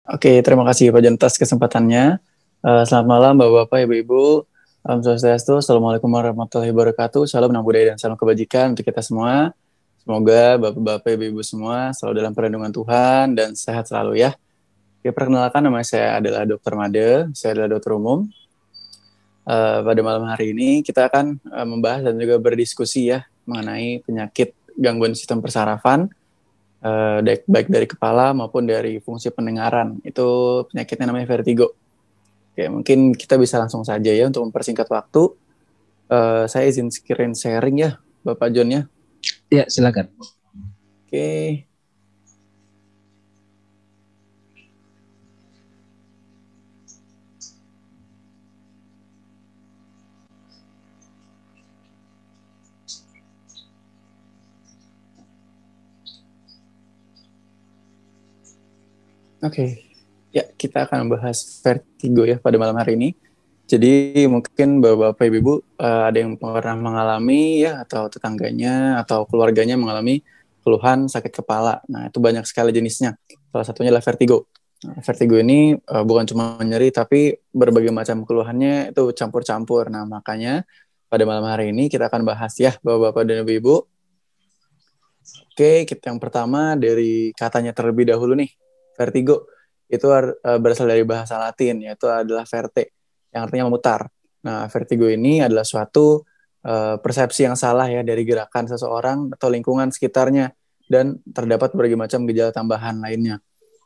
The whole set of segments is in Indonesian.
Oke, terima kasih Pak Jan atas kesempatannya. Selamat malam Bapak-Bapak, Ibu-Ibu. Salam Swastiastu, Assalamualaikum warahmatullahi wabarakatuh. Salam nama budaya dan salam kebajikan untuk kita semua. Semoga Bapak-Bapak, Ibu-Ibu semua selalu dalam perlindungan Tuhan dan sehat selalu ya. Oke, perkenalkan nama saya adalah Dr. Made, saya adalah dokter umum. Pada malam hari ini kita akan membahas dan juga berdiskusi ya mengenai penyakit gangguan sistem persarafan, baik dari kepala maupun dari fungsi pendengaran. Itu penyakitnya namanya vertigo. Oke, mungkin kita bisa langsung saja ya untuk mempersingkat waktu. Saya izin screen sharing ya, Bapak John ya. Ya, silakan. Oke. Oke. Ya, kita akan membahas vertigo ya pada malam hari ini. Jadi mungkin Bapak-Bapak Ibu ada yang pernah mengalami ya atau tetangganya atau keluarganya mengalami keluhan sakit kepala. Nah, itu banyak sekali jenisnya. Salah satunya adalah vertigo. Nah, vertigo ini bukan cuma nyeri tapi berbagai macam keluhannya itu campur-campur. Nah, makanya pada malam hari ini kita akan bahas ya Bapak-Bapak dan Ibu. Oke, kita yang pertama dari katanya terlebih dahulu nih. Vertigo itu berasal dari bahasa Latin yaitu adalah verte yang artinya memutar. Nah, vertigo ini adalah suatu persepsi yang salah ya dari gerakan seseorang atau lingkungan sekitarnya dan terdapat berbagai macam gejala tambahan lainnya.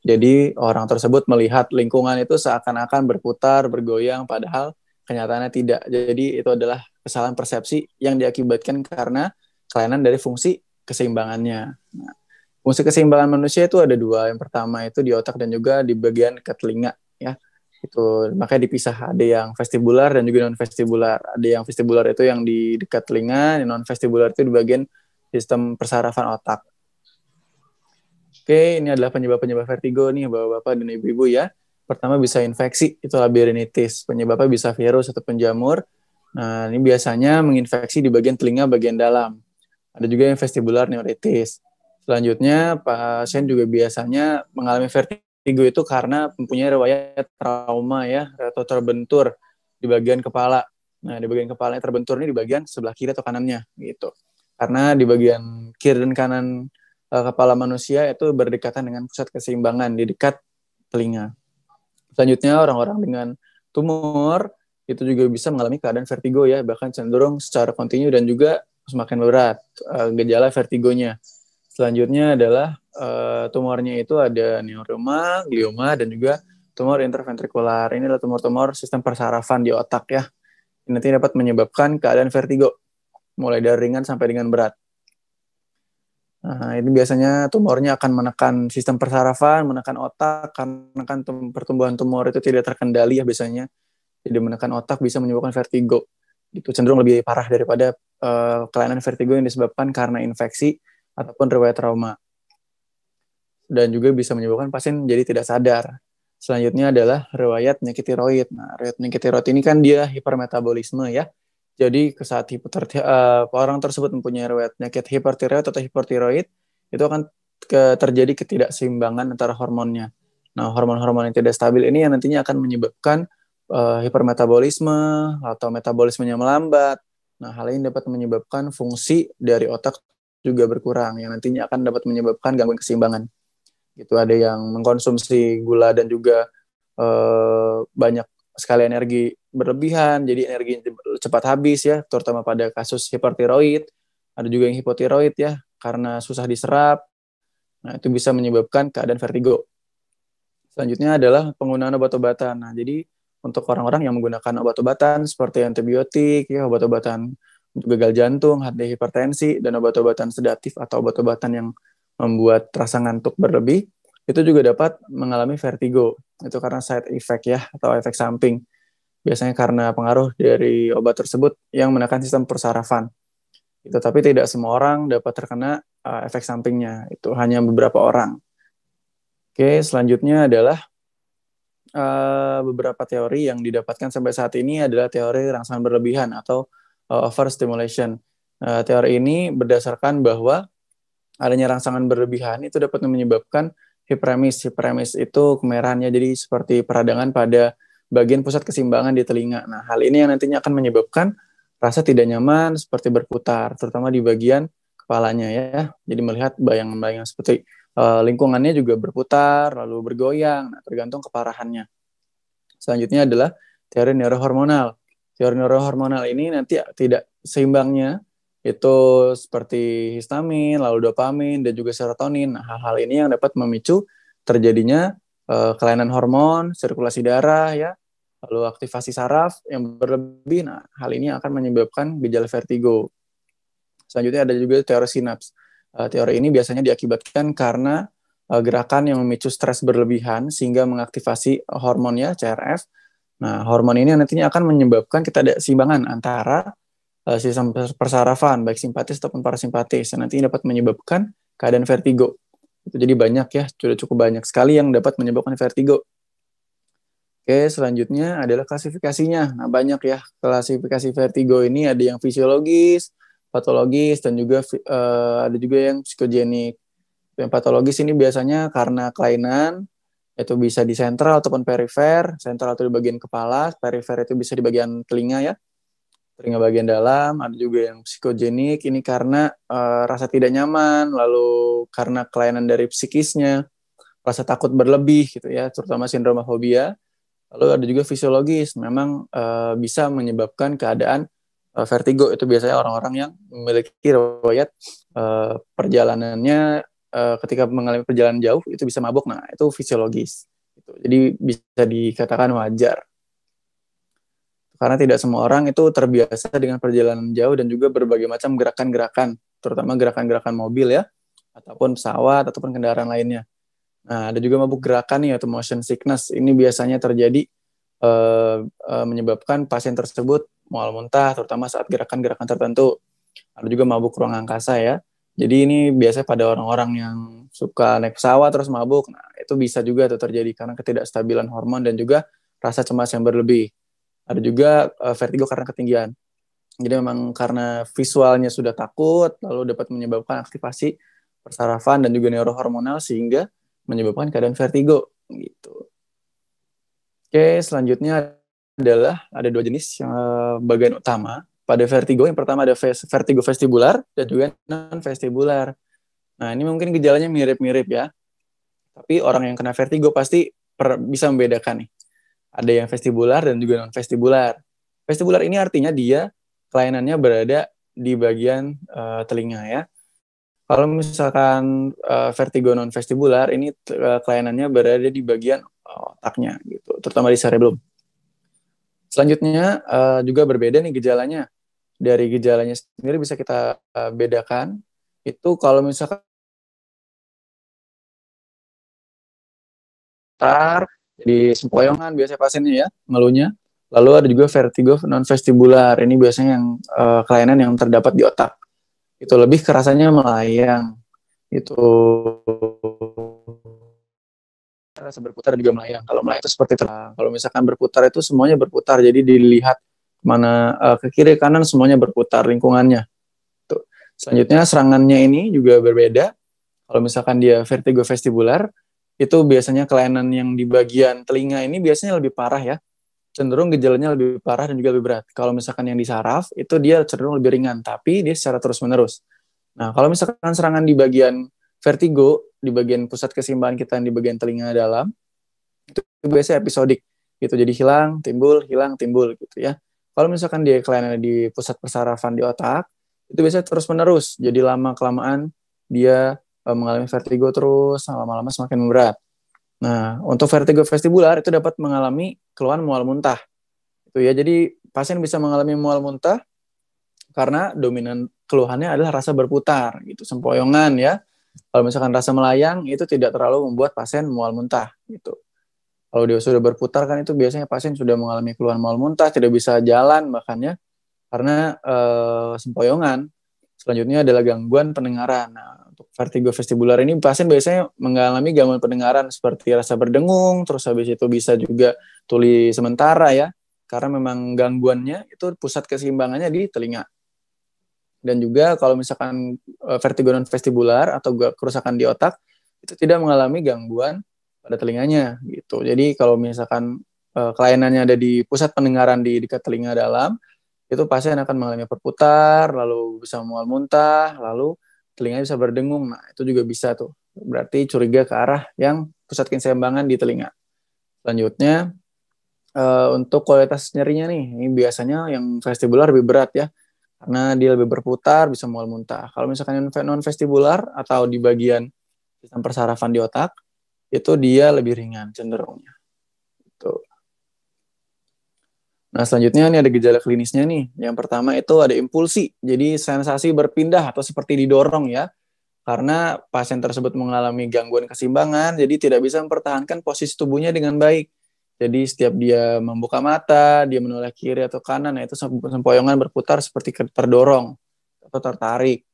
Jadi orang tersebut melihat lingkungan itu seakan-akan berputar, bergoyang, padahal kenyataannya tidak. Jadi itu adalah kesalahan persepsi yang diakibatkan karena kelainan dari fungsi keseimbangannya. Nah, fungsi keseimbangan manusia itu ada dua. Yang pertama itu di otak dan juga di bagian ke telinga ya. Itu makanya dipisah, ada yang vestibular dan juga non vestibular. Ada yang vestibular itu yang di dekat telinga, non vestibular itu di bagian sistem persarafan otak. Oke, ini adalah penyebab-penyebab vertigo nih Bapak-bapak dan Ibu-ibu ya. Pertama bisa infeksi, itu labirinitis. Penyebabnya bisa virus atau penjamur. Nah, ini biasanya menginfeksi di bagian telinga bagian dalam. Ada juga yang vestibular neuritis. Selanjutnya, pasien juga biasanya mengalami vertigo itu karena mempunyai riwayat trauma ya, atau terbentur di bagian kepala. Nah, di bagian kepala yang terbentur ini di bagian sebelah kiri atau kanannya gitu. Karena di bagian kiri dan kanan kepala manusia itu berdekatan dengan pusat keseimbangan di dekat telinga. Selanjutnya, orang-orang dengan tumor itu juga bisa mengalami keadaan vertigo ya, bahkan cenderung secara kontinu dan juga semakin berat gejala vertigonya. Selanjutnya adalah tumornya itu ada neuroma, glioma, dan juga tumor interventrikular. Ini adalah tumor-tumor sistem persarafan di otak ya. Ini nanti dapat menyebabkan keadaan vertigo, mulai dari ringan sampai dengan berat. Nah, ini biasanya tumornya akan menekan sistem persarafan, menekan otak, karena kan pertumbuhan tumor itu tidak terkendali ya biasanya. Jadi menekan otak bisa menyebabkan vertigo. Itu cenderung lebih parah daripada kelainan vertigo yang disebabkan karena infeksi ataupun riwayat trauma. Dan juga bisa menyebabkan pasien jadi tidak sadar. Selanjutnya adalah riwayat penyakit tiroid. Nah, riwayat penyakit tiroid ini kan dia hipermetabolisme ya. Jadi saat orang tersebut mempunyai riwayat penyakit hipertiroid atau hipertiroid, itu akan terjadi ketidakseimbangan antara hormonnya. Nah, hormon-hormon yang tidak stabil ini yang nantinya akan menyebabkan hipermetabolisme atau metabolismenya melambat. Nah, hal ini dapat menyebabkan fungsi dari otak juga berkurang, yang nantinya akan dapat menyebabkan gangguan keseimbangan. Gitu, ada yang mengkonsumsi gula dan juga banyak sekali energi berlebihan, jadi energi cepat habis ya, terutama pada kasus hipertiroid. Ada juga yang hipotiroid ya, karena susah diserap. Nah, itu bisa menyebabkan keadaan vertigo. Selanjutnya adalah penggunaan obat-obatan. Nah, jadi untuk orang-orang yang menggunakan obat-obatan seperti antibiotik, ya, obat-obatan untuk gagal jantung, hipertensi, dan obat-obatan sedatif atau obat-obatan yang membuat rasa ngantuk berlebih, itu juga dapat mengalami vertigo. Itu karena side effect ya, atau efek samping. Biasanya karena pengaruh dari obat tersebut yang menekan sistem persarafan. Itu, tapi tidak semua orang dapat terkena efek sampingnya. Itu hanya beberapa orang. Oke, selanjutnya adalah beberapa teori yang didapatkan sampai saat ini adalah teori rangsangan berlebihan atau overstimulation. Teori ini berdasarkan bahwa adanya rangsangan berlebihan itu dapat menyebabkan Hiperemis itu kemerahannya jadi seperti peradangan pada bagian pusat keseimbangan di telinga. Nah, hal ini yang nantinya akan menyebabkan rasa tidak nyaman seperti berputar, terutama di bagian kepalanya ya. Jadi melihat bayangan-bayangan seperti lingkungannya juga berputar, lalu bergoyang, nah, tergantung keparahannya. Selanjutnya adalah teori neurohormonal. Teori neurohormonal ini nanti tidak seimbangnya itu seperti histamin, lalu dopamin, dan juga serotonin. Nah, hal-hal ini yang dapat memicu terjadinya kelainan hormon, sirkulasi darah, ya, lalu aktivasi saraf yang berlebih. Nah, hal ini akan menyebabkan gejala vertigo. Selanjutnya ada juga teori sinaps. Teori ini biasanya diakibatkan karena gerakan yang memicu stres berlebihan sehingga mengaktifasi hormonnya CRF. Nah, hormon ini nantinya akan menyebabkan kita ada keseimbangan antara sistem persarafan, baik simpatis ataupun parasimpatis, yang nanti dapat menyebabkan keadaan vertigo. Jadi banyak ya, sudah cukup banyak sekali yang dapat menyebabkan vertigo. Oke, selanjutnya adalah klasifikasinya. Nah, banyak ya klasifikasi vertigo ini, ada yang fisiologis, patologis, dan juga ada juga yang psikogenik. Yang patologis ini biasanya karena kelainan, itu bisa di sentral ataupun perifer. Sentral itu di bagian kepala, perifer itu bisa di bagian telinga ya, telinga bagian dalam. Ada juga yang psikogenik, ini karena rasa tidak nyaman, lalu karena kelainan dari psikisnya, rasa takut berlebih gitu ya, terutama sindroma fobia. Lalu ada juga fisiologis, memang bisa menyebabkan keadaan vertigo. Itu biasanya orang-orang yang memiliki riwayat perjalanannya ketika mengalami perjalanan jauh itu bisa mabuk. Nah, itu fisiologis. Jadi bisa dikatakan wajar. Karena tidak semua orang itu terbiasa dengan perjalanan jauh dan juga berbagai macam gerakan-gerakan, terutama gerakan-gerakan mobil ya, ataupun pesawat, ataupun kendaraan lainnya. Nah, ada juga mabuk gerakan nih, atau motion sickness. Ini biasanya terjadi menyebabkan pasien tersebut mual muntah, terutama saat gerakan-gerakan tertentu. Ada juga mabuk ruang angkasa ya. Jadi ini biasanya pada orang-orang yang suka naik pesawat terus mabuk. Nah, itu bisa juga tuh terjadi karena ketidakstabilan hormon dan juga rasa cemas yang berlebih. Ada juga vertigo karena ketinggian. Jadi memang karena visualnya sudah takut, lalu dapat menyebabkan aktivasi persarafan dan juga neurohormonal sehingga menyebabkan keadaan vertigo gitu. Oke, selanjutnya adalah ada dua jenis bagian utama pada vertigo. Yang pertama ada vertigo vestibular dan juga non vestibular. Nah, ini mungkin gejalanya mirip-mirip ya. Tapi orang yang kena vertigo pasti bisa membedakan nih. Ada yang vestibular dan juga non vestibular. Vestibular ini artinya dia kelainannya berada di bagian telinga ya. Kalau misalkan vertigo non vestibular ini kelainannya berada di bagian otaknya gitu, terutama di cerebellum. Selanjutnya juga berbeda nih gejalanya. Dari gejalanya sendiri bisa kita bedakan. Itu kalau misalkan jadi sempoyongan biasanya pasiennya ya, ngeluhnya. Lalu ada juga vertigo non vestibular. Ini biasanya yang kelainan yang terdapat di otak. Itu lebih kerasanya melayang. Itu rasa berputar juga melayang. Kalau melayang itu seperti terang. Kalau misalkan berputar itu semuanya berputar. Jadi dilihat mana ke kiri kanan semuanya berputar lingkungannya. Tuh. Selanjutnya serangannya ini juga berbeda. Kalau misalkan dia vertigo vestibular, itu biasanya kelainan yang di bagian telinga ini biasanya lebih parah ya. Cenderung gejalanya lebih parah dan juga lebih berat. Kalau misalkan yang di saraf, itu dia cenderung lebih ringan, tapi dia secara terus-menerus. Nah, kalau misalkan serangan di bagian vertigo, di bagian pusat keseimbangan kita di bagian telinga dalam, itu biasanya episodik. Gitu, jadi hilang, timbul gitu ya. Kalau misalkan dia kelainan di pusat persarafan di otak, itu biasanya terus-menerus. Jadi lama-kelamaan dia mengalami vertigo terus, lama-lama semakin berat. Nah, untuk vertigo vestibular itu dapat mengalami keluhan mual muntah. Itu ya, jadi pasien bisa mengalami mual muntah karena dominan keluhannya adalah rasa berputar gitu, sempoyongan ya. Kalau misalkan rasa melayang itu tidak terlalu membuat pasien mual muntah gitu. Kalau dia sudah berputar kan itu biasanya pasien sudah mengalami keluhan mual muntah, tidak bisa jalan bahkan ya karena sempoyongan. Selanjutnya adalah gangguan pendengaran. Nah, untuk vertigo vestibular ini pasien biasanya mengalami gangguan pendengaran seperti rasa berdengung, terus habis itu bisa juga tuli sementara ya, karena memang gangguannya itu pusat keseimbangannya di telinga. Dan juga kalau misalkan vertigo non vestibular atau kerusakan di otak, itu tidak mengalami gangguan pada telinganya gitu. Jadi kalau misalkan kelainannya ada di pusat pendengaran di dekat telinga dalam, itu pasien akan mengalami berputar, lalu bisa mual muntah, lalu telinganya bisa berdengung. Nah, itu juga bisa tuh. Berarti curiga ke arah yang pusat keseimbangan di telinga. Selanjutnya, untuk kualitas nyerinya nih, ini biasanya yang vestibular lebih berat ya, karena dia lebih berputar, bisa mual muntah. Kalau misalkan yang non vestibular atau di bagian sistem persarafan di otak, itu dia lebih ringan cenderungnya. Tuh. Nah, selanjutnya ini ada gejala klinisnya nih. Yang pertama itu ada impulsi. Jadi sensasi berpindah atau seperti didorong ya. Karena pasien tersebut mengalami gangguan keseimbangan, jadi tidak bisa mempertahankan posisi tubuhnya dengan baik. Jadi setiap dia membuka mata, dia menoleh kiri atau kanan, nah itu sempoyongan berputar seperti terdorong atau tertarik.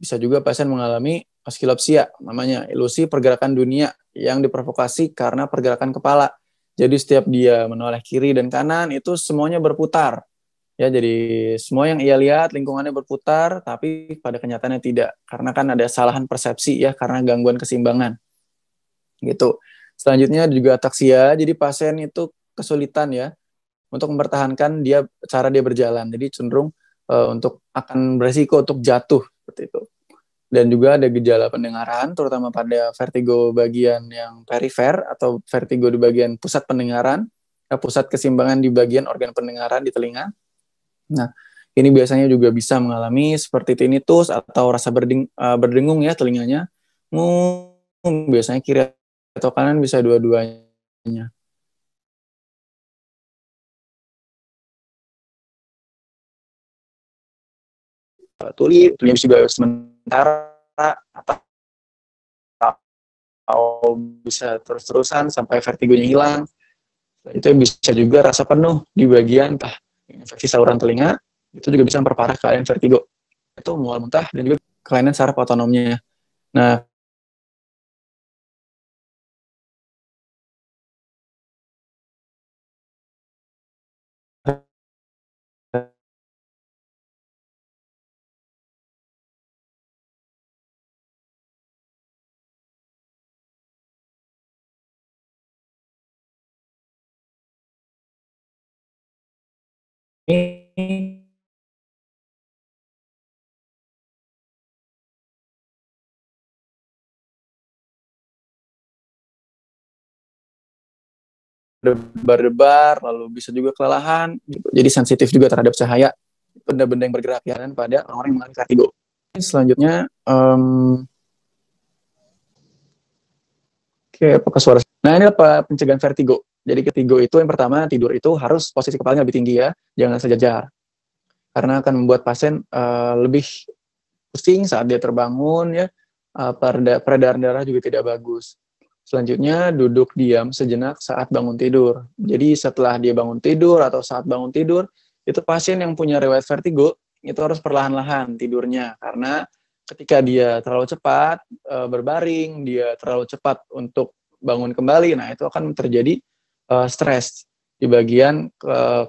Bisa juga pasien mengalami oscillopsia, namanya ilusi pergerakan dunia yang diprovokasi karena pergerakan kepala. Jadi setiap dia menoleh kiri dan kanan, itu semuanya berputar. Ya, jadi semua yang ia lihat lingkungannya berputar, tapi pada kenyataannya tidak. Karena kan ada kesalahan persepsi ya, karena gangguan keseimbangan. Gitu. Selanjutnya juga ataksia, jadi pasien itu kesulitan ya untuk mempertahankan cara dia berjalan. Jadi cenderung untuk akan beresiko untuk jatuh seperti itu. Dan juga ada gejala pendengaran, terutama pada vertigo bagian yang perifer atau vertigo di bagian pusat pendengaran, pusat keseimbangan di bagian organ pendengaran di telinga. Nah, ini biasanya juga bisa mengalami seperti tinnitus atau rasa berdengung ya telinganya. Biasanya kiri atau kanan bisa dua-duanya. Tuli bisa juga sementara atau bisa terus-terusan sampai vertigonya hilang. Itu bisa juga rasa penuh di bagian infeksi saluran telinga, itu juga bisa memperparah keadaan vertigo. Itu mual muntah dan juga kelainan saraf otonomnya. Nah, ini berdebar, lalu bisa juga kelelahan, jadi sensitif juga terhadap cahaya, benda-benda yang bergerak ya, dan pada orang yang mengalami vertigo. Selanjutnya, apakah suara? Nah, ini apa pencegahan vertigo. Jadi vertigo itu yang pertama, tidur itu harus posisi kepalanya lebih tinggi ya, jangan sejajar. Karena akan membuat pasien lebih pusing saat dia terbangun ya, peredaran darah juga tidak bagus. Selanjutnya, duduk diam sejenak saat bangun tidur. Jadi setelah dia bangun tidur atau saat bangun tidur, itu pasien yang punya riwayat vertigo, itu harus perlahan-lahan tidurnya. Karena ketika dia terlalu cepat berbaring, dia terlalu cepat untuk bangun kembali, nah itu akan terjadi stres di bagian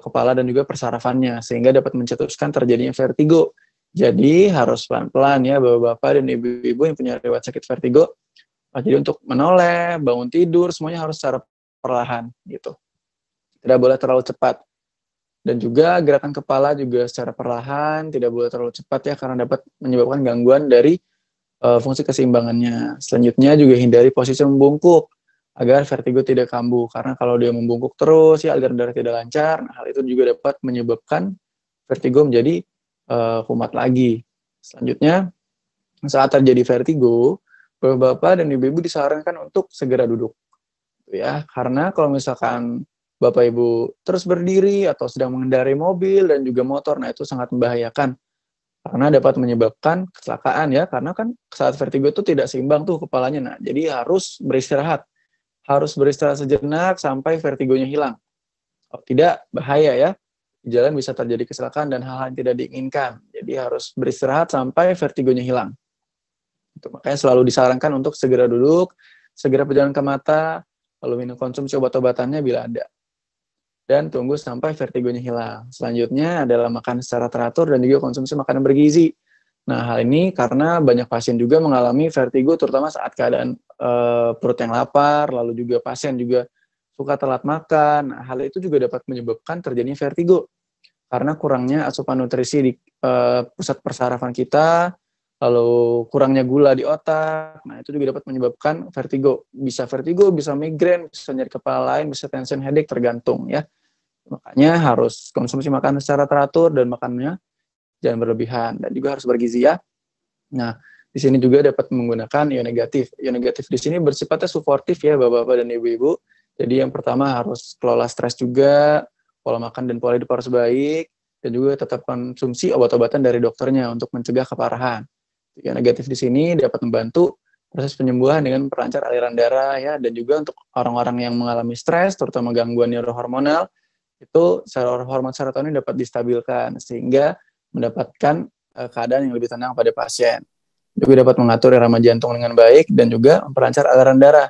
kepala dan juga persarafannya, sehingga dapat mencetuskan terjadinya vertigo. Jadi harus pelan-pelan ya bapak-bapak dan ibu-ibu yang punya riwayat sakit vertigo. Jadi untuk menoleh, bangun tidur, semuanya harus secara perlahan gitu. Tidak boleh terlalu cepat. Dan juga gerakan kepala juga secara perlahan, tidak boleh terlalu cepat ya, karena dapat menyebabkan gangguan dari fungsi keseimbangannya. Selanjutnya juga hindari posisi membungkuk, agar vertigo tidak kambuh. Karena kalau dia membungkuk terus, ya aliran darah tidak lancar, nah, hal itu juga dapat menyebabkan vertigo menjadi kumat lagi. Selanjutnya, saat terjadi vertigo, bapak-bapak dan ibu-ibu disarankan untuk segera duduk. Ya, karena kalau misalkan Bapak Ibu terus berdiri atau sedang mengendarai mobil dan juga motor, nah itu sangat membahayakan karena dapat menyebabkan kecelakaan ya, karena kan saat vertigo itu tidak seimbang tuh kepalanya. Nah, jadi harus beristirahat sejenak sampai vertigonya hilang. Kalau tidak bahaya ya. Di jalan bisa terjadi kecelakaan dan hal-hal yang tidak diinginkan. Jadi harus beristirahat sampai vertigonya hilang. Itu makanya selalu disarankan untuk segera duduk, segera berjalan ke mata, lalu minum konsumsi obat-obatannya bila ada. Dan tunggu sampai vertigonya hilang. Selanjutnya adalah makan secara teratur dan juga konsumsi makanan bergizi. Nah, hal ini karena banyak pasien juga mengalami vertigo terutama saat keadaan perut yang lapar, lalu juga pasien juga suka telat makan. Nah, hal itu juga dapat menyebabkan terjadinya vertigo karena kurangnya asupan nutrisi di pusat persarafan kita, lalu kurangnya gula di otak. Nah, itu juga dapat menyebabkan vertigo. Bisa migrain, bisa nyeri kepala lain, bisa tension headache, tergantung ya. Makanya harus konsumsi makanan secara teratur dan makannya jangan berlebihan dan juga harus bergizi ya. Nah, di sini juga dapat menggunakan ion negatif. Ion negatif di sini bersifatnya suportif ya Bapak-bapak dan Ibu-ibu. Jadi yang pertama harus kelola stres juga, pola makan dan pola hidup harus baik, dan juga tetap konsumsi obat-obatan dari dokternya untuk mencegah keparahan. Ion negatif di sini dapat membantu proses penyembuhan dengan memperlancar aliran darah ya, dan juga untuk orang-orang yang mengalami stres, terutama gangguan neurohormonal, itu hormon serotonin dapat distabilkan sehingga mendapatkan keadaan yang lebih tenang pada pasien. Juga dapat mengatur irama jantung dengan baik dan juga memperlancar aliran darah.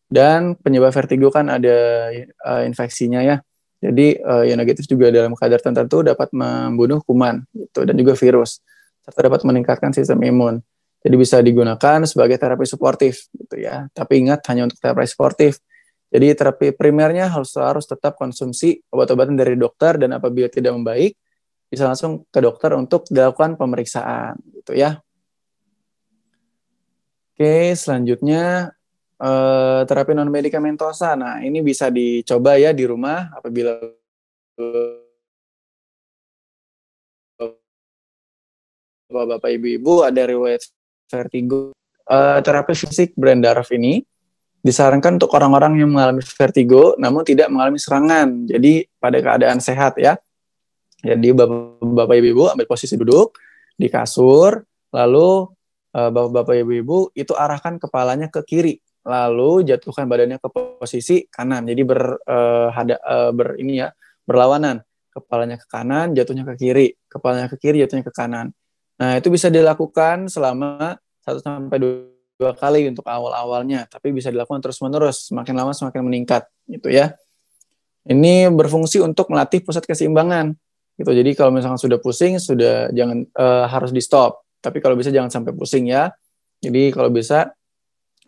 Dan penyebab vertigo kan ada infeksinya ya. Jadi yang negatif juga dalam kadar tertentu dapat membunuh kuman gitu dan juga virus serta dapat meningkatkan sistem imun. Jadi bisa digunakan sebagai terapi suportif gitu ya. Tapi ingat hanya untuk terapi suportif. Jadi terapi primernya harus tetap konsumsi obat-obatan dari dokter dan apabila tidak membaik bisa langsung ke dokter untuk dilakukan pemeriksaan gitu ya. Oke, selanjutnya terapi non medikamentosa. Nah, ini bisa dicoba ya di rumah apabila Bapak Ibu-ibu ada riwayat vertigo. Terapi fisik brain daraf ini disarankan untuk orang-orang yang mengalami vertigo namun tidak mengalami serangan. Jadi pada keadaan sehat ya. Jadi Bapak Ibu ambil posisi duduk di kasur, lalu Bapak Ibu itu arahkan kepalanya ke kiri, lalu jatuhkan badannya ke posisi kanan. Jadi berlawanan. Kepalanya ke kanan, jatuhnya ke kiri, kepalanya ke kiri, jatuhnya ke kanan. Nah, itu bisa dilakukan selama 1 sampai 2 kali untuk awal-awalnya, tapi bisa dilakukan terus-menerus, semakin lama semakin meningkat gitu ya. Ini berfungsi untuk melatih pusat keseimbangan gitu. Jadi kalau misalkan sudah pusing, sudah jangan harus di stop. Tapi kalau bisa jangan sampai pusing ya. Jadi kalau bisa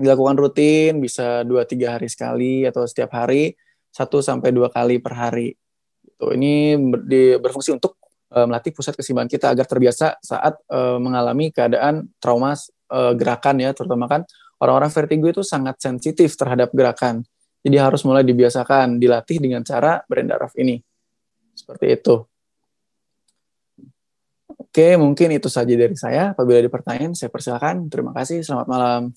dilakukan rutin, bisa 2-3 hari sekali atau setiap hari 1 sampai 2 kali per hari. Gitu. Ini berfungsi untuk melatih pusat keseimbangan kita agar terbiasa saat mengalami keadaan trauma gerakan ya, terutama kan orang-orang vertigo itu sangat sensitif terhadap gerakan. Jadi harus mulai dibiasakan, dilatih dengan cara brain daraf ini. Seperti itu. Oke, mungkin itu saja dari saya. Apabila ada pertanyaan, saya persilakan. Terima kasih. Selamat malam.